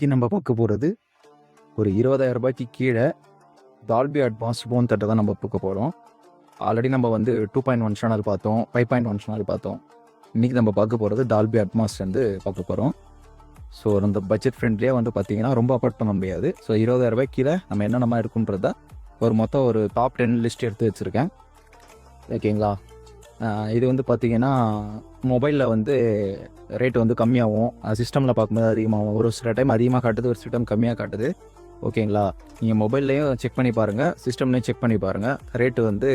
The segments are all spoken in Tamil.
இன்றைக்கி நம்ம பார்க்க போகிறது ஒரு 20,000 ரூபாய்க்கு கீழே டால்பி அட்மாஸ் ஹோம் தேட்டர் தான் நம்ம பார்க்க போகிறோம். ஆல்ரெடி நம்ம வந்து 2.1 சேனல் பார்த்தோம், 5.1 சேனல் பார்த்தோம். இன்றைக்கி நம்ம பார்க்க போகிறது டால்பி அட்மாஸ் வந்து பார்க்க போகிறோம். ஸோ அந்த பட்ஜெட் ஃப்ரெண்ட்லியாக வந்து பார்த்திங்கன்னா ரொம்ப அஃபோர்ட் பண்ண முடியாது. ஸோ 20,000 ரூபாய்க்கு கீழே நம்ம என்னென்ன இருக்குன்றத மொத்தம் ஒரு டாப் 10 லிஸ்ட் எடுத்து வச்சுருக்கேன். ஓகேங்களா? இது வந்து பார்த்திங்கன்னா மொபைலில் வந்து ரேட்டு வந்து கம்மியாகும், சிஸ்டமில் பார்க்கும்போது அதிகமாகும். ஒரு சில டைம் அதிகமாக காட்டுது, ஒரு சில டைம் கம்மியாக காட்டுது. ஓகேங்களா? நீங்கள் மொபைல்லையும் செக் பண்ணி பாருங்கள், சிஸ்டம்லேயும் செக் பண்ணி பாருங்கள். ரேட்டு வந்து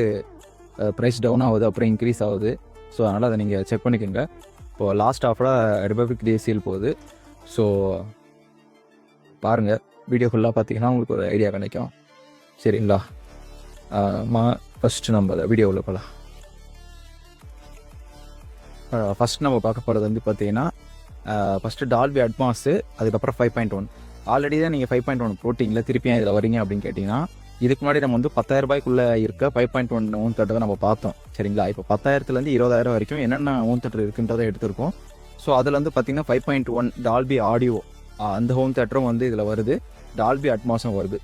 ப்ரைஸ் டவுன் ஆகுது, அப்புறம் இன்க்ரீஸ் ஆகுது. ஸோ அதனால் அதை நீங்கள் செக் பண்ணிக்கோங்க. இப்போது லாஸ்ட் ஆஃபில் ரிபப்ளிக் டே சேல் போகுது. ஸோ பாருங்கள், வீடியோ ஃபுல்லாக பார்த்தீங்கன்னா உங்களுக்கு ஒரு ஐடியா கிடைக்கும். சரிங்களா? ஃபஸ்ட்டு நம்ம வீடியோவில் போகலாம். ஃபஸ்ட் நம்ம பார்க்க போகிறது வந்து பார்த்தீங்கன்னா ஃபஸ்ட்டு டால்பி அட்மாஸு, அதுக்கப்புறம் 5.1. ஆல்ரெடி தான் நீங்கள் 5.1 போட்டிங்களா, திருப்பியும் இதில் வரீங்க அப்படின்னு கேட்டிங்கன்னா, இதுக்கு முன்னாடி நம்ம வந்து 10,000 ரூபாய்க்குள்ளே இருக்க 5.1 ஹோம் தேட்டரை நம்ம பார்த்தோம். சரிங்களா? இப்போ 10,000லேருந்து 20,000 வரைக்கும் என்னென்ன ஹோம் தேட்டர் இருக்குன்றதை எடுத்திருக்கோம். ஸோ அதில் வந்து பார்த்திங்கன்னா 5.1 டால்பி ஆடியோ அந்த ஹோம் தேட்டரும் வந்து இதில் வருது, டால்பி அட்மாஸும் வருது.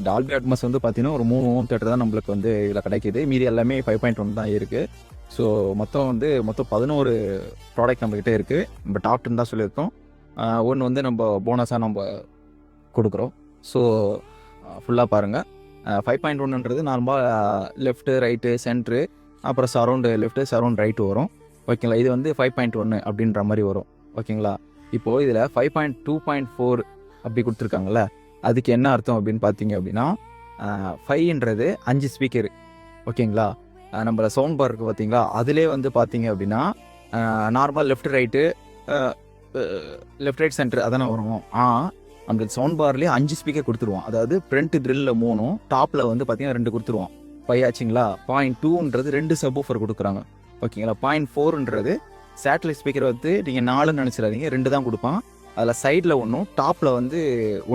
டால்பி அட்மாஸ் வந்து பார்த்திங்கன்னா ஒரு 3 ஹோம் தேட்டர் தான் நம்மளுக்கு வந்து இதில் கிடைக்கிது. மீதி எல்லாமே 5.1 தான் இருக்குது. ஸோ மொத்தம் 11 ப்ராடக்ட் நம்மக்கிட்ட இருக்குது. நம்ம டாப் 10 தான் சொல்லியிருக்கோம். ஒன்று வந்து நம்ம போனஸாக நம்ம கொடுக்குறோம். ஸோ ஃபுல்லாக பாருங்கள். 5.1ன்றது நார்மலாக லெஃப்ட்டு, ரைட்டு, சென்ட்ரு, அப்புறம் சரௌண்டு லெஃப்ட்டு, சரௌண்ட் ரைட்டு வரும். ஓகேங்களா? இது வந்து 5.1 அப்படின்ற மாதிரி வரும். ஓகேங்களா? இப்போது இதில் 5.2.4 அப்படி கொடுத்துருக்காங்கல்ல, அதுக்கு என்ன அர்த்தம் அப்படின்னு பார்த்தீங்க அப்படின்னா, 5ன்றது 5 ஸ்பீக்கரு. ஓகேங்களா? நம்மள சவுண்ட் பார் இருக்குது பார்த்தீங்களா, அதிலே வந்து பார்த்தீங்க அப்படின்னா normal left right, left right centre அதானே வரும். நம்மளுக்கு சவுண்ட் பார்லேயே 5 ஸ்பீக்கர் கொடுத்துருவோம். அதாவது ஃப்ரண்ட் ட்ரில்லில் 3, டாப்பில் வந்து பார்த்தீங்கன்னா 2 கொடுத்துருவோம். 5 ஆச்சுங்களா? 0.2ன்றது 2 சப்வூஃபர் கொடுக்குறாங்க. ஓகேங்களா? 0.4ன்றது சேட்டலைட் ஸ்பீக்கர் வந்து நீங்கள் 4ன்னு நினச்சிடாதீங்க, 2 தான் கொடுப்பான். அதில் சைடில் ஒன்றும், டாப்பில் வந்து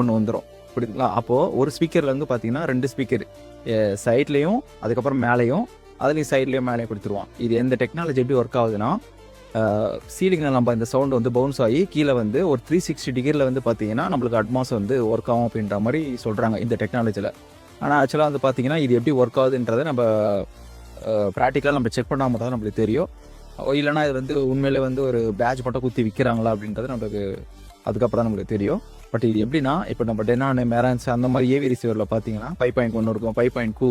1 வந்துடும். புரியுதுங்களா? அப்போது ஒரு ஸ்பீக்கரில் வந்து பார்த்தீங்கன்னா 2 ஸ்பீக்கர் சைட்லேயும், அதுக்கப்புறம் மேலேயும், அதுலேயும் சைட்லேயும் மேலேயும் கொடுத்துருவான். இது எந்த டெக்னாலஜி எப்படி ஒர்க் ஆகுதுன்னா, சீலிங்கில் நம்ம இந்த சவுண்ட் வந்து பவுன்ஸ் ஆகி கீழே வந்து ஒரு 360 டிகிரியில் வந்து பார்த்தீங்கன்னா நம்மளுக்கு அட்மாஸ் வந்து ஒர்க் ஆகும் அப்படின்ற மாதிரி சொல்கிறாங்க இந்த டெக்னாலஜியில். ஆனால் ஆக்சுவலாக வந்து பார்த்தீங்கன்னா இது எப்படி ஒர்க் ஆகுதுன்றதை நம்ம ப்ராக்டிக்கலாக நம்ம செக் பண்ணாமல் தான் நம்மளுக்கு தெரியும். இல்லைனா இது வந்து உண்மையிலே வந்து ஒரு பேட்ச் மட்டும் குத்தி விற்கிறாங்களா அப்படின்றது நம்மளுக்கு அதுக்கப்புறம் தான் நம்மளுக்கு தெரியும். பட் இது எப்படின்னா, இப்போ நம்ம டெனானு, மெரான்ஸ் அந்த மாதிரி ஏவி ரிசீவரில் பார்த்தீங்கன்னா 5.1 இருக்கும், 5.2,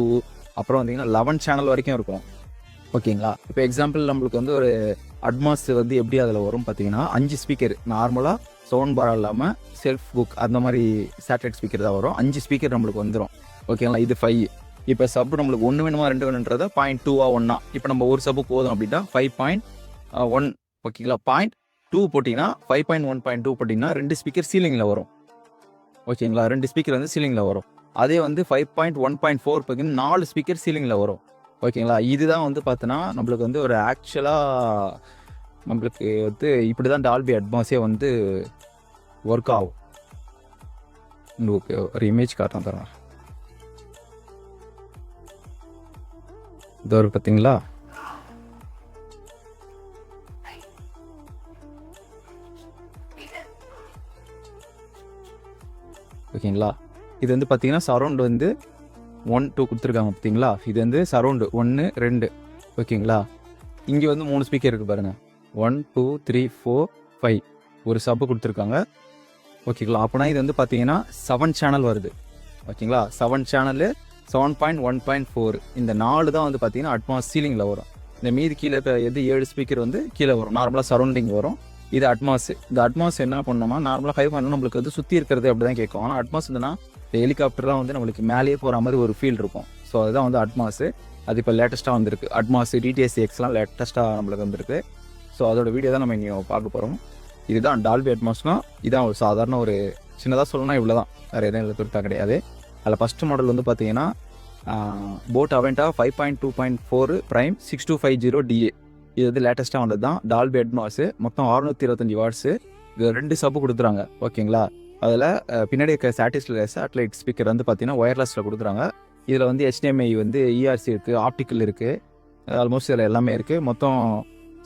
அப்புறம் வந்தீங்கன்னா 11 சேனல் வரைக்கும் இருக்கும். ஓகேங்களா? இப்போ எக்ஸாம்பிள் நம்மளுக்கு வந்து ஒரு அட்மாஸ் வந்து எப்படி அதில் வரும் பார்த்தீங்கன்னா, 5 ஸ்பீக்கர் நார்மலாக சவுண்ட் பார் இல்லாமல் செல்ஃப் புக் அந்த மாதிரி சேட்டலைட் ஸ்பீக்கர் தான் வரும். 5 ஸ்பீக்கர் நம்மளுக்கு வந்துடும். ஓகேங்களா? இது 5. இப்போ சப்பு நம்மளுக்கு 1 வேணுமா 2 வேணுன்றதை 0.2 1. இப்போ நம்ம ஒரு சப்பு போதும் அப்படின்னா 5.1. ஓகேங்களா? 0.2 போட்டிங்கன்னா 5.1.2 போட்டிங்கன்னா 2 ஸ்பீக்கர் சீலிங்கில் வரும். ஓகேங்களா? 2 ஸ்பீக்கர் வந்து சீலிங்கில் வரும். அதே வந்து 5.1.4 பார்த்தீங்கன்னா 4 ஸ்பீக்கர் சீலிங்கில் வரும். ஓகேங்களா? இதுதான் வந்து பார்த்தோன்னா நம்மளுக்கு வந்து ஒரு ஆக்சுவலாக நம்மளுக்கு வந்து இப்படி தான் டால்பி அட்மாஸே வந்து ஒர்க் ஆகும். உங்களுக்கு ஒரு இமேஜ் காட்டுறேன் தரேன். இது ஒரு பார்த்தீங்களா? ஓகேங்களா? இது வந்து பார்த்தீங்கன்னா சரௌண்ட் வந்து 1, 2 கொடுத்துருக்காங்க பார்த்தீங்களா? இது வந்து சரௌண்டு 1, 2. ஓகேங்களா? இங்கே வந்து 3 ஸ்பீக்கர் இருக்குது பாருங்கள். 1, 2, 3, 4, 5 ஒரு சப்பு கொடுத்துருக்காங்க. ஓகேங்களா? அப்போனா இது வந்து பார்த்தீங்கன்னா 7 சேனல் வருது. ஓகேங்களா? 7 சேனலு, 7.1.4 இந்த 4 தான் வந்து பார்த்தீங்கன்னா அட்மாஸ் சீலிங்கில் வரும். இந்த மீதி கீழே எது 7 ஸ்பீக்கர் வந்து கீழே வரும், நார்மலாக சரௌண்டிங் வரும். இது அட்மாஸு. இந்த அட்மாஸ் என்ன பண்ணோம்னா, நார்மலாக 5.1 நம்மளுக்கு வந்து சுற்றி இருக்கிறது அப்படி தான் கேட்கும். ஆனால் அட்மாஸ் இருந்ததுன்னா இந்த ஹெலிகாப்டர்லாம் வந்து நம்மளுக்கு மேலேயே போகிற மாதிரி ஒரு ஃபீல் இருக்கும். ஸோ அதுதான் வந்து அட்மாஸு. அது இப்போ லேட்டஸ்ட்டாக வந்துருக்கு. அட்மாஸு DTS-Xலாம் லேட்டஸ்ட்டாக நம்மளுக்கு வந்துருக்கு. ஸோ அதோட வீடியோ தான் நம்ம இங்கே பார்க்க போகிறோம். இதுதான் டால்பி அட்மாஸ்னால் இதான் ஒரு சாதாரண ஒரு சின்னதாக சொல்லணும்னா இவ்வளோ தான், வேறு எதுவும் இல்லை, பெருசாக கிடையாது. அதில் ஃபஸ்ட்டு மாடல் வந்து பார்த்தீங்கன்னா போட் அவெண்டா 5.2.4 ப்ரைம் 6250 DA. இது வந்து லேட்டஸ்ட்டாக வந்தது தான் டால்பி அட்மாஸு. மொத்தம் 625 வாட்ஸு. இது 2 சப்பு கொடுத்துறாங்க. ஓகேங்களா? அதில் பின்னாடி இருக்க சேட்டலைட் ஸ்பீக்கர் வந்து பார்த்தீங்கன்னா ஒயர்லெஸில் கொடுக்குறாங்க. இதில் வந்து HDMI வந்து ERC இருக்குது, ஆப்டிக்கல் இருக்குது, ஆல்மோஸ்ட் இதில் எல்லாமே இருக்குது. மொத்தம்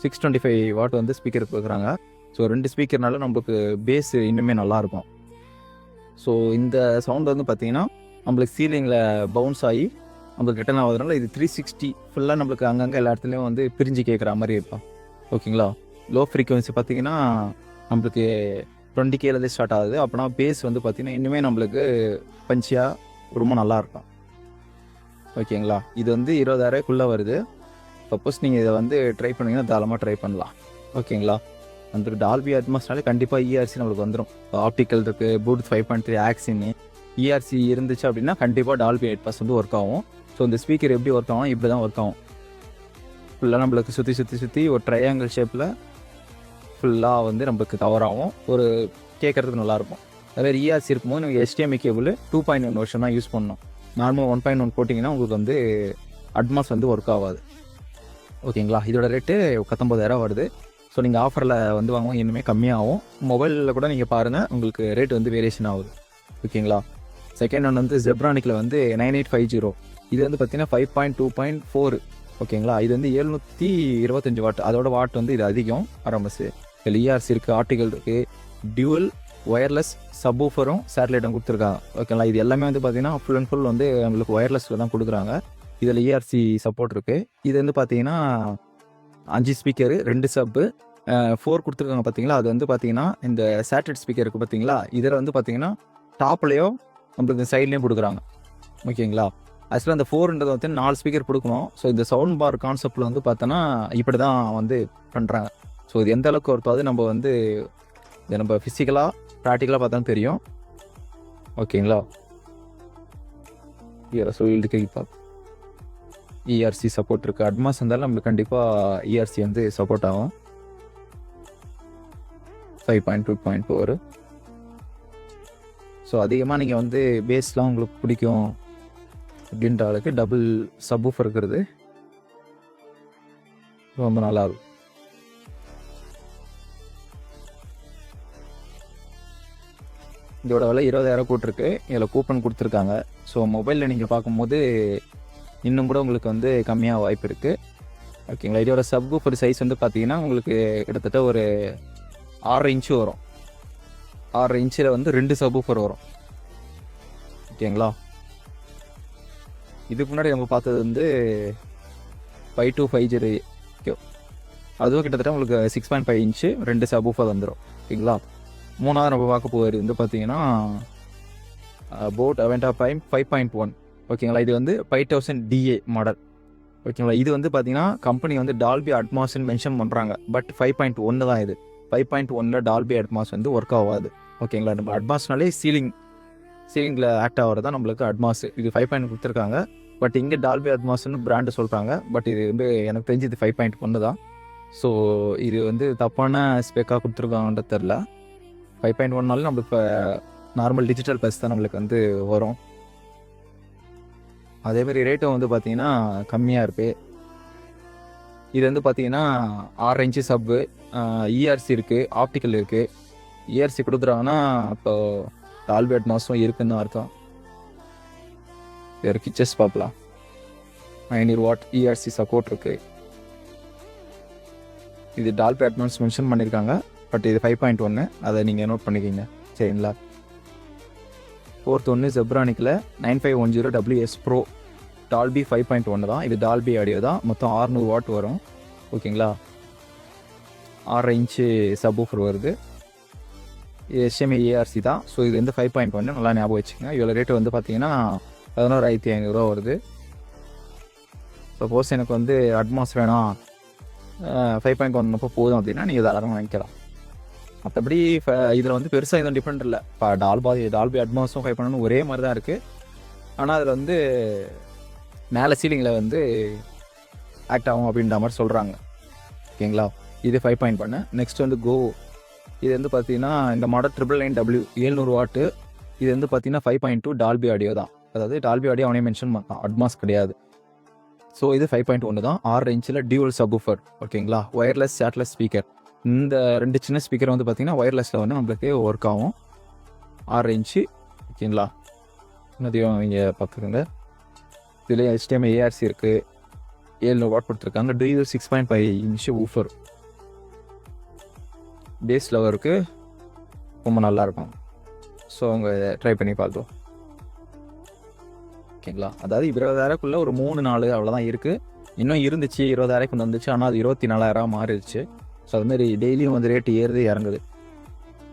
625 வாட் வந்து ஸ்பீக்கர் கொடுக்குறாங்க. ஸோ 2 ஸ்பீக்கர்னால நம்மளுக்கு பேஸ் இன்னுமே நல்லாயிருக்கும். ஸோ இந்த சவுண்ட் வந்து பார்த்தீங்கன்னா நம்மளுக்கு சீலிங்கில் பவுன்ஸ் ஆகி நம்மளுக்கு ரிட்டர்ன் ஆகுதுனால இது 360 ஃபுல்லாக நம்மளுக்கு அங்கங்கே எல்லா இடத்துலையும் வந்து பிரிஞ்சு கேட்குற மாதிரி இருக்கும். ஓகேங்களா. லோ ஃப்ரீக்வன்சி பார்த்தீங்கன்னா நம்மளுக்கு 20Kலேருந்தே ஸ்டார்ட் ஆகுது. அப்போனா பேஸ் வந்து பார்த்தீங்கன்னா இன்னுமே நம்மளுக்கு பஞ்சியாக ரொம்ப நல்லாயிருக்கும். ஓகேங்களா. இது வந்து 20,000க்குள்ளே வருது. சப்போஸ் நீங்கள் இதை வந்து ட்ரை பண்ணிங்கன்னா தாராளமாக ட்ரை பண்ணலாம். ஓகேங்களா. நம்மளுக்கு டால்பி அட்மாஸ்னாலே கண்டிப்பாக இஆர்சி நம்மளுக்கு வந்துடும். ஆப்டிக்கல் இருக்குது, ப்ளூடூத் 5.3 ஆக்சின்னு இஆர்சி இருந்துச்சு அப்படின்னா கண்டிப்பாக டால்பி 8 வந்து ஒர்க் ஆகும். ஸோ இந்த ஸ்பீக்கர் எப்படி ஒர்க் ஆகும், இப்படி தான் ஒர்க் ஆகும். ஃபுல்லாக நம்மளுக்கு சுற்றி ஒரு ட்ரையாங்கிள் ஷேப்பில் ஃபுல்லாக வந்து நம்மளுக்கு கவர் ஆகும். ஒரு கேட்குறதுக்கு நல்லாயிருக்கும். அதே இஆர்சி இருக்கும்போது நீங்கள் HDMI கேபிள் 2.1 வருஷன் தான் யூஸ் பண்ணணும். நார்மல் 1.1 போட்டிங்கன்னா உங்களுக்கு வந்து அட்மாஸ் வந்து ஒர்க் ஆகாது. ஓகேங்களா. இதோட ரேட்டு 19,000 வருது. ஸோ நீங்கள் ஆஃபரில் வந்து வாங்குவோம், இன்னுமே கம்மியாகும். மொபைலில் கூட நீங்கள் பாருங்கள், உங்களுக்கு ரேட் வந்து வேரியேஷன் ஆகுது. ஓகேங்களா. செகண்ட் ஒன் வந்து ஜெப்ரானிக்கில் வந்து 9850. இது வந்து பார்த்தீங்கன்னா 5.2.4. ஓகேங்களா. இது வந்து 725 வாட். அதோட வாட் வந்து இது அதிகம் ஆரம்பஸ். இதில் இஆர்சி இருக்குது, ஆர்டிகல் இருக்குது, டியூவல் ஒயர்லெஸ் சப்வூஃபரும் சேட்டலைட்டும் கொடுத்துருக்காங்க. ஓகேங்களா. இது எல்லாமே வந்து பார்த்தீங்கன்னா ஃபுல் அண்ட் ஃபுல் வந்து நம்மளுக்கு ஒயர்லெஸில் தான் கொடுக்குறாங்க. இதில் இஆர்சி சப்போர்ட் இருக்குது. இது வந்து பார்த்தீங்கன்னா 5 ஸ்பீக்கரு, 2 சப்பு, 4 கொடுத்துருக்காங்க. பார்த்தீங்களா. அது வந்து பார்த்தீங்கன்னா இந்த சேட்டலைட் ஸ்பீக்கர் இருக்குது பார்த்தீங்களா. இதில் வந்து பார்த்தீங்கன்னா டாப்லேயோ நம்மளுக்கு சைட்லேயும் கொடுக்குறாங்க. ஓகேங்களா. ஆக்சுவலாக அந்த 4ன்றது வந்து 4 ஸ்பீக்கர் கொடுக்கணும். ஸோ இந்த சவுண்ட் பார் கான்செப்டில் வந்து பார்த்தோன்னா இப்படி தான் வந்து பண்ணுறாங்க. ஸோ இது எந்த அளவுக்கு ஒருத்தாது நம்ம வந்து இதை நம்ம ஃபிசிக்கலாக ப்ராக்டிக்கலாக பார்த்தா தெரியும். ஓகேங்களா. சொல்லிட்டு இஆர்சி சப்போர்ட் இருக்குது. அட்மாஸ் இருந்தாலும் நம்மளுக்கு கண்டிப்பாக இஆர்சி வந்து சப்போர்ட் ஆகும். 5.2.4. ஸோ அதிகமாக நீங்கள் வந்து பேஸ்லாம் உங்களுக்கு பிடிக்கும் அப்படின்ற அளவுக்கு டபுள் சப்வூஃபர் இருக்கிறது ரொம்ப நல்லாயிருக்கும். இதோட விலை 20,000 கூட்டிருக்கு. இதில் கூப்பன் கொடுத்துருக்காங்க. ஸோ மொபைலில் நீங்கள் பார்க்கும்போது இன்னும் கூட உங்களுக்கு வந்து கம்மியாக வாய்ப்பு இருக்குது. ஓகேங்களா. இதோட சப்வூஃபர் சைஸ் வந்து பார்த்தீங்கன்னா உங்களுக்கு கிட்டத்தட்ட ஒரு 6 இன்ச்சு வரும். 6 இன்ச்சில் வந்து 2 சப்வூஃபர் வரும். ஓகேங்களா. இதுக்கு முன்னாடி நம்ம பார்த்தது வந்து 5250. அதுவும் கிட்டத்தட்ட உங்களுக்கு 6.5 இன்ச்சு 2 சப்வூஃபர் வந்துடும். ஓகேங்களா. மூணாவது நம்ம பார்க்க போகிறது வந்து பார்த்தீங்கன்னா போட் அவெண்டா ப்ரைம் 5.1. ஓகேங்களா. இது வந்து 5000 DA மாடல். ஓகேங்களா. இது வந்து பார்த்தீங்கன்னா கம்பெனி வந்து டால்பி அட்மாஸ்ன்னு மென்ஷன் பண்ணுறாங்க. பட் 5.1 தான் இது. 5.1ல் டால்பி அட்மாஸ் வந்து ஒர்க் ஆகாது. ஓகேங்களா. நம்ம அட்மாஸ்னாலே சீலிங்கில் ஆக்ட் ஆகிறது தான் நம்மளுக்கு அட்மாஸ். இது 5.1 கொடுத்துருக்காங்க. பட் இங்கே டால்பி அட்மாஸ்ன்னு பிராண்டு சொல்கிறாங்க. பட் இது வந்து எனக்கு தெரிஞ்சு இது 5.1 தான். ஸோ இது வந்து தப்பான ஸ்பெக்காக கொடுத்துருக்காங்கன்ற தெரில. 5.1நாலும் நம்மளுக்கு இப்போ நார்மல் டிஜிட்டல் ப்ளஸ் தான் நம்மளுக்கு வந்து வரும். அதேமாதிரி ரேட்டும் வந்து பார்த்திங்கன்னா கம்மியாக இருக்குது. இது வந்து பார்த்திங்கன்னா 6 இன்ச்சு சப்பு, இஆர்சி இருக்குது, ஆப்டிக்கல் இருக்குது. இஆர்சி கொடுக்குறாங்கன்னா அப்போ டால்பி அட்மாஸும் இருக்குன்னு அர்த்தம். வேறு கிச்சஸ் பார்க்கலாம். 900 வாட் இஆர்சி சப்போர்ட் இருக்குது. இது டால்பி அட்மாஸ் மென்ஷன் பண்ணியிருக்காங்க. பட் இது 5.1. அதை நீங்கள் நோட் பண்ணிக்கிங்க. சரிங்களா. ஃபோர்த் ஒன்று ஜெப்ரானிக்கில் 9510WS ப்ரோ டால்பி 5.1 தான். இது டால்பி ஆடியோ தான். மொத்தம் 600 வாட் வரும். ஓகேங்களா. 6 இன்ச்சு சப்வூஃபர் வருது. HDMI ARC தான். ஸோ இது வந்து 5.1 நல்லா ஞாபகம் வச்சுக்கோங்க. இவ்வளோ ரேட்டு வந்து பார்த்தீங்கன்னா 11,500 வருது. சப்போஸ் எனக்கு வந்து அட்மாஸ் வேணாம் 5.1 போதும் அப்படின்னா நீங்கள் தாராளமாக வாங்கிக்கலாம். மற்றபடி இதில் வந்து பெருசாக எதுவும் டிஃப்ரெண்ட் இல்லை. இப்போ டால்பி அட்மாஸும் 5.1 ஒரே மாதிரி தான் இருக்குது. ஆனால் அதில் வந்து மேலே சீலிங்கில் வந்து ஆக்ட் ஆகும் அப்படின்ற மாதிரி சொல்கிறாங்க. ஓகேங்களா. இது 5.1. நெக்ஸ்ட் வந்து கோ. இது வந்து பார்த்தீங்கன்னா இந்த மாடல் 999W 700 வாட்டு. இது வந்து பார்த்தீங்கன்னா 5.2 டால்பி ஆடியோ தான். அதாவது டால்பி ஆடியோ அவனே மென்ஷன் பண்ணான், அட்மாஸ் கிடையாது. ஸோ இது 5.1 தான். 6 இன்ச்சில் டியூவல் சப்வூஃபர். ஓகேங்களா. Wireless satellite speaker. இந்த 2 சின்ன ஸ்பீக்கர் வந்து பார்த்தீங்கன்னா ஒயர்லெஸில் வந்து நம்மளுக்கு ஒர்க் ஆகும். 6 இன்ச்சு. ஓகேங்களா. அதையும் இங்கே பார்த்துக்கோங்க. இதில் HDMI ARC இருக்குது. 700 வாட் கொடுத்துருக்காங்க. Dual 6.5 inch woofer. பேஸ் லெவலுக்கு ரொம்ப நல்லாயிருக்கும். ஸோ அவங்க ட்ரை பண்ணி பார்க்கலாம். ஓகேங்களா, அதாவது 20,000க்குள்ளே ஒரு 3-4 அவ்வளோதான் இருக்குது. இன்னும் இருந்துச்சு 20,000 கொண்டு வந்துச்சு, ஆனால் அது 24,000 மாறிடுச்சு. ஸோ அது மாதிரி டெய்லியும் வந்து ரேட்டு ஏறுது இறங்குது.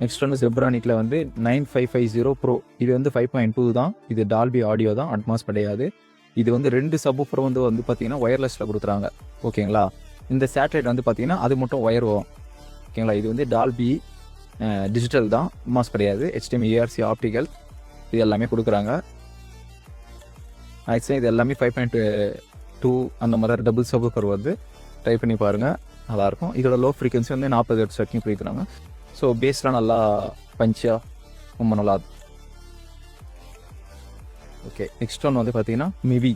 நெக்ஸ்ட் வந்து செப்ரானிக்கில் வந்து 9550 ப்ரோ. இது வந்து 5.2 தான். இது டால்பி ஆடியோ தான், அட்மாஸ் கிடையாது. இது வந்து 2 சப்வூஃபர் வந்து பார்த்தீங்கன்னா ஒயர்லெஸில் கொடுத்துறாங்க. ஓகேங்களா, இந்த சேட்டலைட் வந்து பார்த்தீங்கன்னா அது மட்டும் ஒயர் வரும். ஓகேங்களா, இது வந்து டால்பி டிஜிட்டல் தான், அட்மாஸ் கிடையாது. HDMI ARC ஆப்டிக்கல் இது எல்லாமே கொடுக்குறாங்க. மேக்ஸிமம் இது எல்லாமே 5.2 அந்த மாதிரி டபுள் சப்வூஃபர் வந்து ட்ரை பண்ணி பாருங்கள், நல்லாயிருக்கும். இதோட லோ ஃப்ரீக்வன்சி வந்து 40 ஹெர்ட்ஸ் வரைக்கும் கொடுக்குறாங்க. ஸோ பேஸ்லாம் நல்லா பஞ்சாக ரொம்ப நல்லா இருக்கும். ஓகே, நெக்ஸ்ட் ஒன் வந்து பார்த்தீங்கன்னா மிவி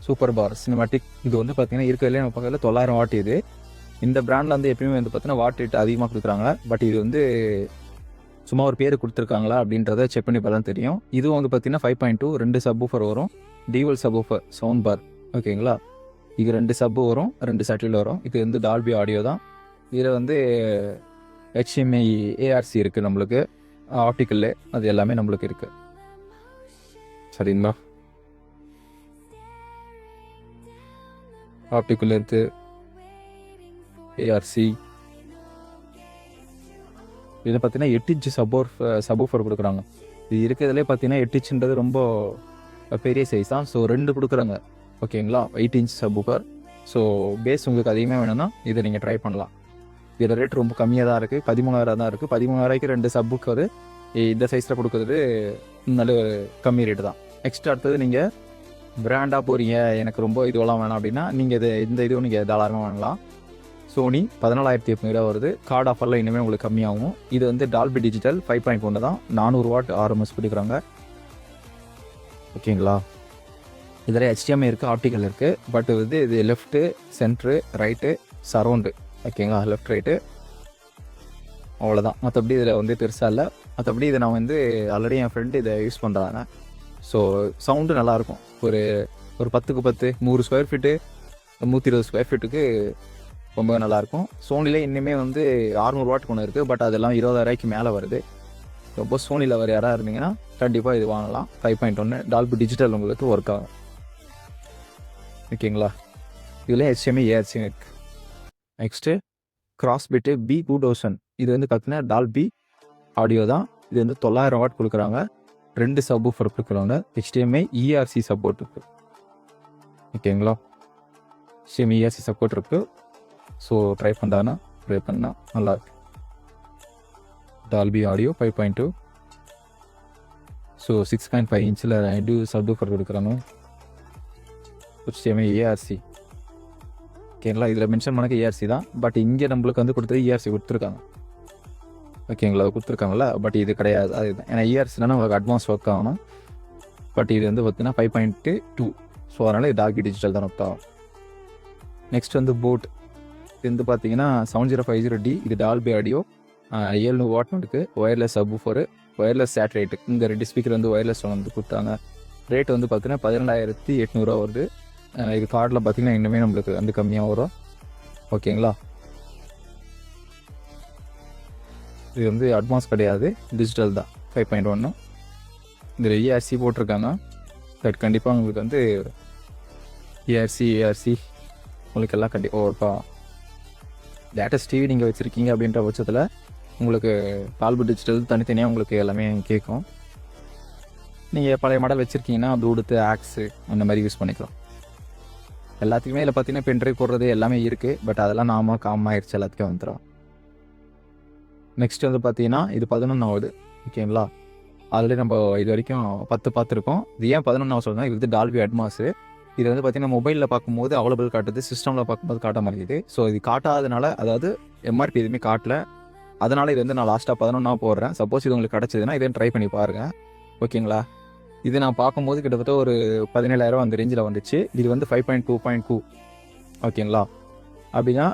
சூப்பர் பார் சினிமாட்டிக். இது வந்து பார்த்தீங்கன்னா இருக்கிறதுலே நம்ம பக்கத்தில் 900 வாட். இது இந்த பிராண்டில் வந்து எப்பயுமே வந்து பார்த்தீங்கன்னா வாட் ரேட் அதிகமாக கொடுக்குறாங்க. பட் இது வந்து சும்மா ஒரு பேர் கொடுத்துருக்காங்களா அப்படின்றத செக் பண்ணி பார்த்தா தெரியும். இதுவும் வந்து பார்த்தீங்கன்னா 5.2 2 சப்வூஃபர் வரும், டியூவல் சப்வூஃபர் சவுண்ட் பார். ஓகேங்களா, இது 2 சப்பு வரும், 2 சட்டில் வரும். இது வந்து டால்பி ஆடியோ தான். இதில் வந்து HDMI ARC இருக்குது, நம்மளுக்கு ஆப்டிக்கல் அது எல்லாமே நம்மளுக்கு இருக்குது. சரிங்களா, ஆப்டிக்கல் இருக்குது, ARC. இதில் பார்த்தீங்கன்னா 8 இன்ச்சு சப்வூஃபர் கொடுக்குறாங்க. இது இருக்கிறதுலே பார்த்தீங்கன்னா 8 இன்ச்சுன்றது ரொம்ப பெரிய சைஸ் தான். ஸோ 2 கொடுக்குறாங்க. ஓகேங்களா, 8 இன்ச் சப்வூஃபர். ஸோ பேஸ் உங்களுக்கு அதிகமாக வேணும்னா இதை நீங்கள் ட்ரை பண்ணலாம். இதில் ரேட் ரொம்ப கம்மியாக தான் இருக்குது, 13,000 தான் இருக்குது. 13,000க்கு 2 சப்வூஃபர் இந்த சைஸில் கொடுக்குறது நல்ல கம்மி ரேட்டு தான். நெக்ஸ்ட் அடுத்தது நீங்கள் பிராண்டாக போகிறீங்க, எனக்கு ரொம்ப இதுவெல்லாம் வேணாம் அப்படின்னா நீங்கள் இந்த இதுவும் நீங்கள் தாராளமாக வாங்கலாம். சோனி 14,800 வருது. கார்டு ஆஃபரில் இன்னுமே உங்களுக்கு கம்மியாகும். இது வந்து டால்பி டிஜிட்டல் 5.1 தான், 400 வாட் RMS கொடுக்குறாங்க. ஓகேங்களா, இதில் HDMI இருக்குது, ஆப்டிக்கல் இருக்குது. பட் வந்து இது லெஃப்ட்டு, சென்ட்ரு, ரைட்டு, சரௌண்டு. ஓகேங்களா, லெஃப்ட் ரைட்டு அவ்வளோதான். மற்றபடி இதில் வந்து பெருசாக இல்லை. மற்றபடி இதை நான் வந்து ஆல்ரெடி என் ஃப்ரெண்டு இதை யூஸ் பண்ணுறாங்க. ஸோ சவுண்டு நல்லாயிருக்கும். ஒரு 10க்கு 10 100 ஸ்கொயர் ஃபீட்டு 120 ஸ்கொயர் ஃபீட்டுக்கு ரொம்ப நல்லாயிருக்கும். சோனிலே இன்னுமே வந்து 600 வாட் ஒன்று இருக்குது. பட் அதெல்லாம் 20,000க்கு மேலே வருது. ரொம்ப சோனியில் வர யாராக இருந்தீங்கன்னா கண்டிப்பாக இது வாங்கலாம். 5.1 டால்பி டிஜிட்டல் உங்களுக்கு ஒர்க் ஆகும். ஓகேங்களா, இதில் HDMI ARC இருக்குது. நெக்ஸ்ட்டு கிராஸ்பிட்டு B2000. இது வந்து பார்த்தீங்கன்னா டால்பி ஆடியோ தான். இது வந்து 900 வாட் கொடுக்குறாங்க. 2 சப்வூஃபர் கொடுக்குறாங்க. HDMI ERC சப்போர்ட் இருக்குது. ஓகேங்களா, HDMI ERC சப்போர்ட் இருக்குது. ஸோ ட்ரை பண்ணால் நல்லாயிருக்கு. Dolby audio 5.2. ஸோ 6.5 இன்ச்சில் 2 சப்வூஃபர் கொடுக்குறாங்க. HDMI ARC. ஓகேங்களா, இதில் மென்ஷன் பண்ணக்க ERC தான். பட் இங்கே நம்மளுக்கு வந்து கொடுத்தது ERC கொடுத்துருக்காங்க. ஓகேங்களா, அது கொடுத்துருக்காங்களா, பட் இது கிடையாது. அதுதான் ஏன்னா ERCனா உங்களுக்கு அட்வான்ஸ் ஒர்க் ஆகணும். பட் இது வந்து பார்த்தீங்கன்னா 5.2. ஸோ அதனால் இது டால்பி டிஜிட்டல் தான் ஒர்க் ஆகும். நெக்ஸ்ட் வந்து போட். இது வந்து பார்த்தீங்கன்னா 7050D. இது டால்பி ஆடியோ 700 வாட் இருக்குது. Wireless subwoofer, wireless satellite. இந்த 2 ஸ்பீக்கர் வந்து ஒயர்லெஸ் வந்து கொடுத்தாங்க. ரேட் வந்து பார்த்தீங்கன்னா 12,800 வருது. இது கார்டில் பார்த்தீங்கன்னா இன்னுமே நம்மளுக்கு வந்து கம்மியாக வரும். ஓகேங்களா, இது வந்து அட்வான்ஸ் கிடையாது, டிஜிட்டல் தான் 5.1. இதில் ERC போட்டிருக்காங்க. பட் கண்டிப்பாக உங்களுக்கு வந்து ARC உங்களுக்கு எல்லாம் கண்டிப்பாக ஒர்க்கா. லேட்டஸ்ட் டிவி நீங்கள் வச்சுருக்கீங்க அப்படின்ற பட்சத்தில் உங்களுக்கு டால்பி டிஜிட்டல் தனித்தனியாக உங்களுக்கு எல்லாமே கேட்கும். நீங்கள் பழைய மாடல் வச்சுருக்கீங்கன்னா ப்ளூடூத், ஆக்ஸு அந்த மாதிரி யூஸ் பண்ணிக்கலாம். எல்லாத்துக்குமே இதில் பார்த்தீங்கன்னா பென்ட்ரைவ் போடுறது எல்லாமே இருக்குது. பட் அதெல்லாம் காமன் ஆயிடுச்சு, எல்லாத்துக்கும் வந்துடும். நெக்ஸ்ட் வந்து பார்த்தீங்கன்னா இது 11வது. ஓகேங்களா, ஆல்ரெடி நம்ம இது வரைக்கும் 10 பார்த்துருக்கோம். இது ஏன் 11 சொல்லுங்கள், இது வந்து டால்பி அட்மாஸு. இது வந்து பார்த்தீங்கன்னா மொபைலில் பார்க்கும்போது அவைலபிள் காட்டுது, சிஸ்டமில் பார்க்கும்போது காட்ட மாட்டேங்குது. ஸோ இது காட்டாததுனால, அதாவது MRP எதுவுமே காட்டல, அதனால் இது வந்து நான் லாஸ்ட்டாக 11 போடுறேன். சப்போஸ் இது உங்களுக்கு கிடச்சிதுன்னா இதை ட்ரை பண்ணி பாருங்கள். ஓகேங்களா, இது நான் பார்க்கும்போது கிட்டத்தட்ட ஒரு 17,000 அந்த ரேஞ்சில் வந்துச்சு. இது வந்து 5.2.2. ஓகேங்களா, அப்படின்னா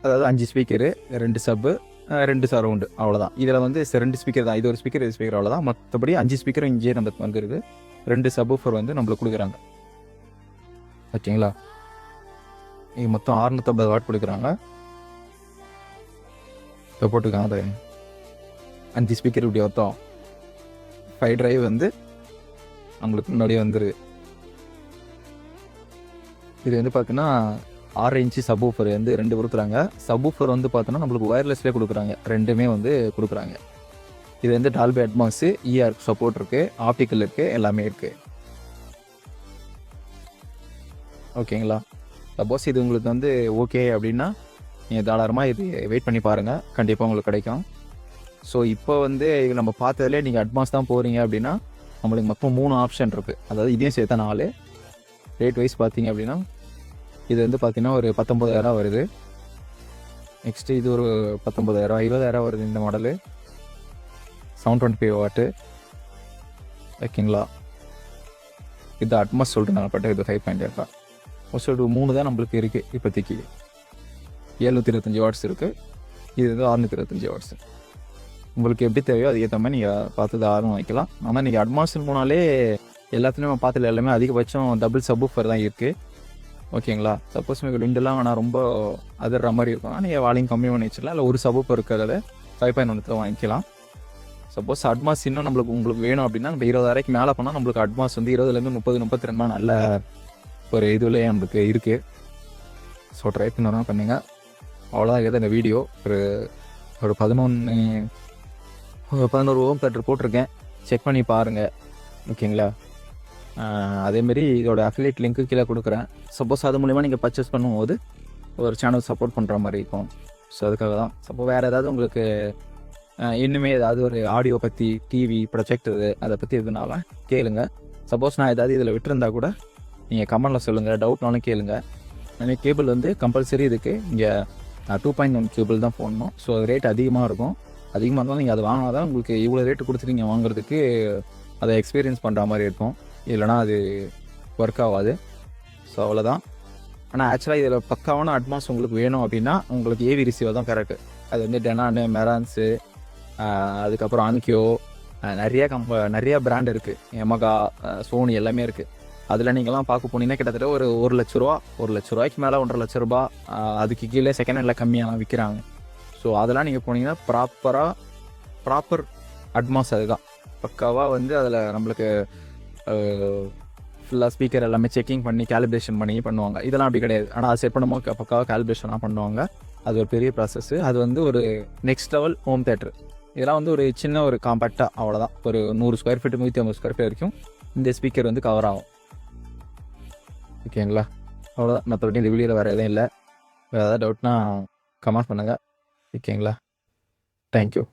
அதாவது 5 ஸ்பீக்கரு, 2 சப்பு, 2 சரௌண்டு, அவ்வளோதான். இதில் வந்து 2 ஸ்பீக்கர் தான். இது ஒரு ஸ்பீக்கர், இது ஸ்பீக்கர், அவ்வளோதான். மற்றபடி 5 ஸ்பீக்கரும் இங்கே நம்மளுக்கு வந்துருக்கு. 2 சப்வூஃபர் வந்து நம்மளுக்கு கொடுக்குறாங்க. ஓகேங்களா, இது மொத்தம் 650 வாட் கொடுக்குறாங்க. இப்போ போட்டுருக்காங்க 5 ஸ்பீக்கர் இப்படி மொத்தம் 5 டிரைவ் வந்து நம்மளுக்கு முன்னாடியே வந்துடுது. இது வந்து பார்த்தீங்கன்னா 6 இன்ச்சு சப்வூஃபர் வந்து 2 கொடுக்குறாங்க. சப்வூஃபர் வந்து பார்த்தோன்னா நம்மளுக்கு ஒயர்லெஸ்லேயே கொடுக்குறாங்க, 2மே வந்து கொடுக்குறாங்க. இது வந்து டால்பி அட்மாஸு, ER சப்போர்ட் இருக்குது, ஆப்டிக்கல் இருக்குது, எல்லாமே இருக்குது. ஓகேங்களா? சப்போஸ் இது உங்களுக்கு வந்து ஓகே அப்படின்னா நீங்கள் தாராளமாக இது வெயிட் பண்ணி பாருங்கள், கண்டிப்பாக உங்களுக்கு கிடைக்கும். ஸோ இப்போ வந்து நம்ம பார்த்ததுலேயே நீங்கள் அட்வான்ஸ் தான் போகிறீங்க அப்படின்னா நம்மளுக்கு மொத்தம் 3 ஆப்ஷன் இருக்குது. அதாவது இதையும் சேர்த்தா 4. ரேட் வைஸ் பார்த்தீங்க அப்படின்னா இது வந்து பார்த்தீங்கன்னா ஒரு 19,000 வருது. நெக்ஸ்ட்டு இது ஒரு 19,000, 20,000 வருது இந்த மாடலு. 725 வாட்டு. ஓகேங்களா? இது அட்மாஸ் சொல்கிறேன் பட் இது 5.8. மோஸ்ட் 3 தான் நம்மளுக்கு இருக்குது இப்போதைக்கு. 725 வாட்ஸ் இருக்குது, இது வந்து 625 வாட்ஸ். உங்களுக்கு எப்படி தேவையோ அதுக்கேற்ற மாதிரி நீங்கள் பார்த்து தாராளமாக வைக்கலாம். ஆனால் நீங்கள் அட்வான்ஸ் போனாலே எல்லாத்துலேயும் பார்த்துல எல்லாமே அதிகபட்சம் டபுள் சப்வூஃபர் தான் இருக்குது. ஓகேங்களா? சப்போஸ் உங்களுக்கு விண்டெல்லாம் வேணால் ரொம்ப அதிர்ற மாதிரி இருக்கும்னா நீங்கள் வால்யூம் கம்மி பண்ணி வச்சிடலாம், இல்லை ஒரு சப்வூஃபர் இருக்கிறத 5.1 வாங்கிக்கலாம். சப்போஸ் அட்வான்ஸ் இன்னும் உங்களுக்கு வேணும் அப்படின்னா நம்ம 20,000க்கு மேலே போனால் நம்மளுக்கு அட்வான்ஸ் வந்து 20லேருந்து 30-32 நல்ல ஒரு இதுலேயே நம்மளுக்கு இருக்குது. ஸோ ட்ரை பண்ணணும் பண்ணுங்கள். அவ்வளோதான் இருக்குது இந்த வீடியோ. ஒரு 11 ஓம் தேட்டர் போட்டிருக்கேன், செக் பண்ணி பாருங்கள். ஓகேங்களா? அதேமாரி இதோட அஃபிலியேட் லிங்க்கு கீழே கொடுக்குறேன். சப்போஸ் அது மூலிமா நீங்கள் பர்ச்சேஸ் பண்ணும்போது ஒரு சேனல் சப்போர்ட் பண்ணுற மாதிரி இருக்கும். ஸோ அதுக்காக தான். சப்போஸ் வேறு ஏதாவது உங்களுக்கு இன்னுமே ஏதாவது ஒரு ஆடியோ பற்றி, டிவி ப்ரொஜெக்ட் அதை பற்றி எதுனாலும் கேளுங்க. சப்போஸ் நான் ஏதாவது இதில் விட்டுருந்தா கூட நீங்கள் கமெண்டில் சொல்லுங்கள், டவுட்னாலும் கேளுங்க. எனக்கு கேபிள் வந்து கம்பல்சரி இருக்குது. இங்கே 2.1 கேபிள் தான் போடணும். ஸோ அது ரேட் அதிகமாக இருக்கும். அதிகமாக இருந்தாலும் நீங்கள் அதை வாங்கினா தான் உங்களுக்கு இவ்வளோ ரேட்டு கொடுத்துட்டு நீங்கள் வாங்குறதுக்கு அதை எக்ஸ்பீரியன்ஸ் பண்ணுற மாதிரி இருக்கும். இல்லைனா அது ஒர்க் ஆகாது. ஸோ அவ்வளோதான். ஆனால் ஆக்சுவலாக இதில் பக்காவான அட்வான்ஸ் உங்களுக்கு வேணும் அப்படின்னா உங்களுக்கு ஏவி ரிசீவர் தான் கரெக்டு. அது வந்து டெனானு, மெரான்ஸு, அதுக்கப்புறம் ஆன்கியோ, நிறைய பிராண்ட் இருக்குது. எமகா, சோனி எல்லாமே இருக்குது. அதில் நீங்கள்லாம் பார்க்க போனீங்கன்னா கிட்டத்தட்ட ஒரு 1,00,000 ரூபா, 1,00,000 ரூபாய்க்கு மேலே 1.5 லட்ச ரூபா, அதுக்கு கீழே செகண்ட் ஹேண்டில் கம்மியாக விற்கிறாங்க. ஸோ அதெல்லாம் நீங்கள் போனீங்கன்னா ப்ராப்பர் அட்மாஸ் அதுதான். பக்காவாக வந்து அதில் நம்மளுக்கு ஃபுல்லாக ஸ்பீக்கர் எல்லாமே செக்கிங் பண்ணி கேலிப்ரேஷன் பண்ணி பண்ணுவாங்க. இதெல்லாம் அப்படி கிடையாது. ஆனால் அது செட் பண்ணும்போது பக்காவாக கேலிப்ரேஷனாக பண்ணுவாங்க. அது ஒரு பெரிய ப்ராசஸ்ஸு. அது வந்து ஒரு நெக்ஸ்ட் லெவல் ஹோம் தேட்டர். இதெல்லாம் வந்து ஒரு சின்ன ஒரு காம்பேக்டாக அவ்வளோதான். ஒரு 100 ஸ்கொயர் ஃபீட் 150 ஸ்கொயர் ஃபீட் வரைக்கும் இந்த ஸ்பீக்கர் வந்து கவர் ஆகும். ஓகேங்களா? அவ்வளோதான். மற்றபடி இந்த வீடியோவில் வேறு எதுவும் இல்லை. வேறு ஏதாவது டவுட்னா கமெண்ட் பண்ணுங்கள். ஓகேங்களா? தேங்க்யூ.